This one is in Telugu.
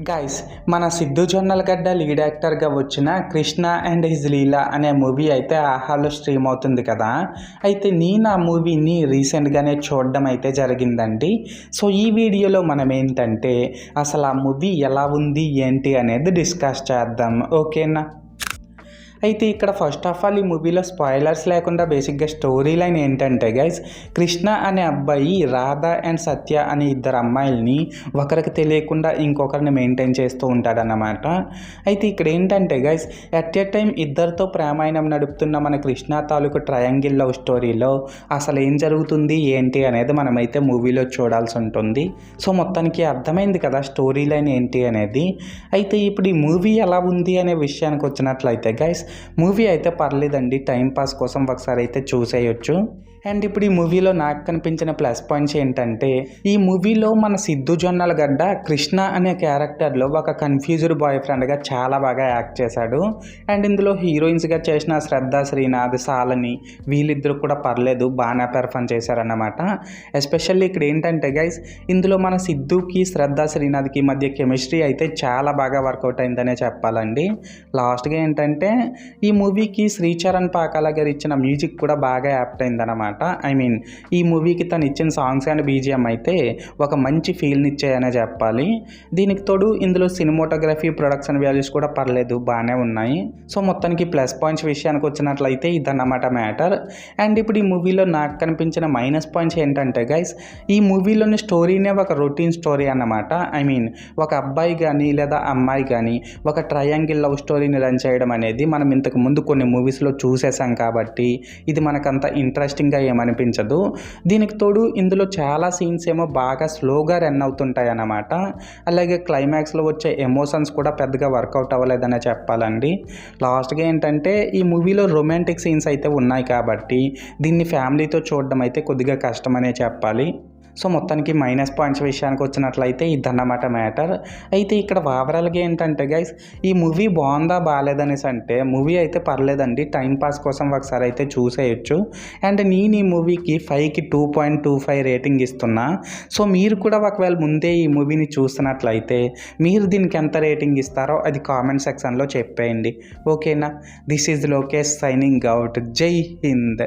గైస్, మన సిద్ధు జొన్నలగడ్డ లీడ్ యాక్టర్గా వచ్చిన కృష్ణ అండ్ హిజ్ లీలా అనే మూవీ అయితే ఆహాలో స్ట్రీమ్ అవుతుంది కదా. అయితే నేను ఆ మూవీని రీసెంట్గానే చూడడం అయితే జరిగిందండి. సో ఈ వీడియోలో మనం ఏంటంటే అసలు ఆ మూవీ ఎలా ఉంది ఏంటి అనేది డిస్కస్ చేద్దాం, ఓకేనా. అయితే ఇక్కడ ఫస్ట్ ఆఫ్ ఆల్ ఈ మూవీలో స్పాయిలర్స్ లేకుండా బేసిక్గా స్టోరీ లైన్ ఏంటంటే గైస్, కృష్ణ అనే అబ్బాయి రాధ అండ్ సత్య అనే ఇద్దరు అమ్మాయిల్ని ఒకరికి తెలియకుండా ఇంకొకరిని మెయింటైన్ చేస్తూ ఉంటాడన్నమాట. అయితే ఇక్కడ ఏంటంటే గైస్, ఎట్ ఎ టైం ఇద్దరితో ప్రేమాయణం నడుపుతున్న మన కృష్ణ తాలూకు ట్రయాంగిల్ లవ్ స్టోరీలో అసలు ఏం జరుగుతుంది ఏంటి అనేది మనమైతే మూవీలో చూడాల్సి ఉంటుంది. సో మొత్తానికి అర్థమైంది కదా స్టోరీ లైన్ ఏంటి అనేది. అయితే ఇప్పుడు ఈ మూవీ ఎలా ఉంది అనే విషయానికి వచ్చినట్లయితే గైస్, మూవీ అయితే పర్లేదండి, టైంపాస్ కోసం ఒకసారి అయితే చూసేయచ్చు. అండ్ ఇప్పుడు ఈ మూవీలో నాకు కనిపించిన ప్లస్ పాయింట్స్ ఏంటంటే, ఈ మూవీలో మన సిద్ధు జొన్నలగడ్డ కృష్ణ అనే క్యారెక్టర్లో ఒక కన్ఫ్యూజ్డ్ బాయ్ ఫ్రెండ్గా చాలా బాగా యాక్ట్ చేశాడు. అండ్ ఇందులో హీరోయిన్స్గా చేసిన శ్రద్ధ శ్రీనాథ్, సాలని వీళ్ళిద్దరు కూడా పర్లేదు, బాగానే పెర్ఫామ్ చేశారన్నమాట. ఎస్పెషల్లీ ఇక్కడ ఏంటంటే గైస్, ఇందులో మన సిద్ధుకి శ్రద్ధ శ్రీనాథ్కి మధ్య కెమిస్ట్రీ అయితే చాలా బాగా వర్కౌట్ అయిందనే చెప్పాలండి. లాస్ట్గా ఏంటంటే ఈ మూవీకి శ్రీచరణ్ పాకాల గారు ఇచ్చిన మ్యూజిక్ కూడా బాగా యాప్ట్ అయిందన్నమాట. ఈ మూవీకి తను ఇచ్చిన సాంగ్స్ అండ్ బీజిఎం అయితే ఒక మంచి ఫీల్ని ఇచ్చాయనే చెప్పాలి. దీనికి తోడు ఇందులో సినిమాటోగ్రఫీ, ప్రొడక్షన్ వాల్యూస్ కూడా పర్లేదు, బాగానే ఉన్నాయి. సో మొత్తానికి ప్లస్ పాయింట్స్ విషయానికి వచ్చినట్లయితే ఇదన్నమాట మ్యాటర్. అండ్ ఇప్పుడు ఈ మూవీలో నాకు కనిపించిన మైనస్ పాయింట్స్ ఏంటంటే గైస్, ఈ మూవీలోని స్టోరీనే ఒక రొటీన్ స్టోరీ అన్నమాట. ఒక అబ్బాయి కానీ లేదా అమ్మాయి కానీ ఒక ట్రయాంగిల్ లవ్ స్టోరీని రన్ చేయడం అనేది మనం ఇంతకు ముందు కొన్ని మూవీస్లో చూసేసాం కాబట్టి ఇది మనకంత ఇంట్రెస్టింగ్గా ఏమనిపించదు. దీనికి తోడు ఇందులో చాలా సీన్స్ ఏమో బాగా స్లోగా రన్ అవుతుంటాయి అన్నమాట. అలాగే క్లైమాక్స్లో వచ్చే ఎమోషన్స్ కూడా పెద్దగా వర్కౌట్ అవ్వలేదనే చెప్పాలండి. లాస్ట్గా ఏంటంటే ఈ మూవీలో రొమాంటిక్ సీన్స్ అయితే ఉన్నాయి కాబట్టి దీన్ని ఫ్యామిలీతో చూడడం అయితే కొద్దిగా కష్టమనే చెప్పాలి. సో మొత్తానికి మైనస్ పాయింట్స్ విషయానికి వచ్చినట్లయితే ఇదన్నమాట మ్యాటర్. అయితే ఇక్కడ ఓవరాల్గా ఏంటంటే గైస్, ఈ మూవీ బాగుందా బాగాలేదనేసి అంటే మూవీ అయితే పర్లేదండి, టైంపాస్ కోసం ఒకసారి అయితే చూసేయచ్చు. అండ్ నేను ఈ మూవీకి 5కి 2.25 రేటింగ్ ఇస్తున్నా. సో మీరు కూడా ఒకవేళ ముందే ఈ మూవీని చూస్తున్నట్లయితే మీరు దీనికి ఎంత రేటింగ్ ఇస్తారో అది కామెంట్ సెక్షన్లో చెప్పేయండి, ఓకేనా. This is Lokesh signing out. జై హింద్.